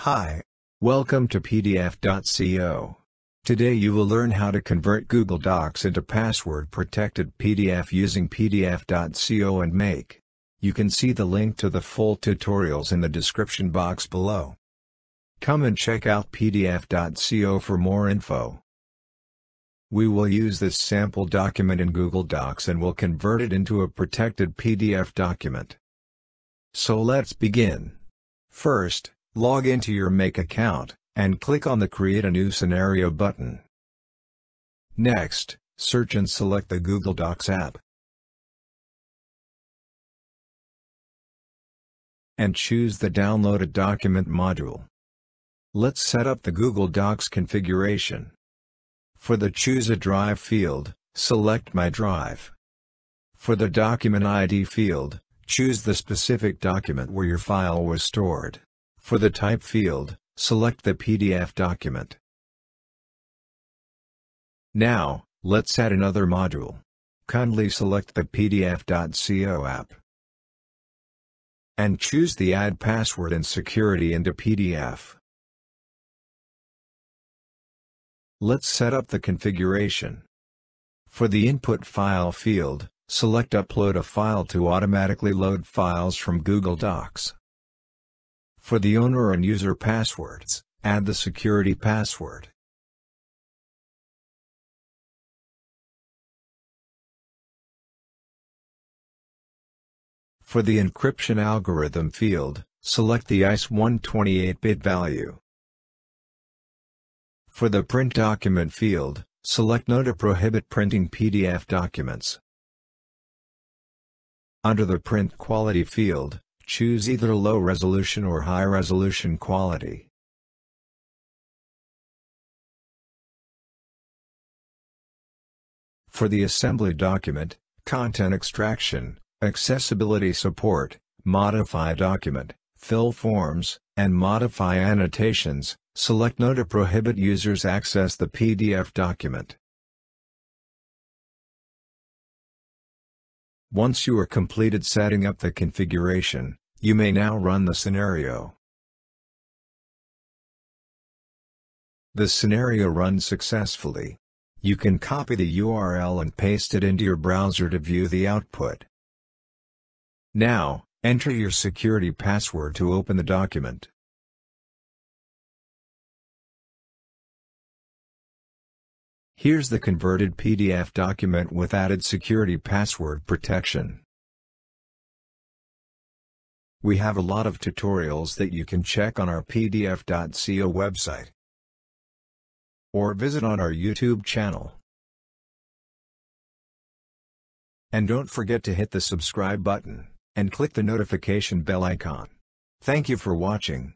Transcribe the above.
Hi. Welcome to PDF.co. Today you will learn how to convert Google Docs into password-protected PDF using PDF.co and Make. You can see the link to the full tutorials in the description box below. Come and check out PDF.co for more info. We will use this sample document in Google Docs and will convert it into a protected PDF document. So let's begin. First, log into your Make account, and click on the Create a New Scenario button. Next, search and select the Google Docs app. And choose the Downloaded Document module. Let's set up the Google Docs configuration. For the Choose a Drive field, select My Drive. For the Document ID field, choose the specific document where your file was stored. For the Type field, select the PDF document. Now, let's add another module. Kindly select the PDF.co app. And choose the Add Password and Security into PDF. Let's set up the configuration. For the Input File field, select Upload a file to automatically load files from Google Docs. For the owner and user passwords, add the security password. For the Encryption Algorithm field, select the ICE 128-bit value. For the Print Document field, select No to prohibit printing PDF documents. Under the Print Quality field, choose either Low Resolution or High Resolution Quality. For the Assembly Document, Content Extraction, Accessibility Support, Modify Document, Fill Forms, and Modify Annotations, select No to prohibit users access the PDF document. Once you are completed setting up the configuration, you may now run the scenario. The scenario runs successfully. You can copy the URL and paste it into your browser to view the output. Now, enter your security password to open the document. Here's the converted PDF document with added security password protection. We have a lot of tutorials that you can check on our PDF.co website or visit on our YouTube channel. And don't forget to hit the subscribe button and click the notification bell icon. Thank you for watching.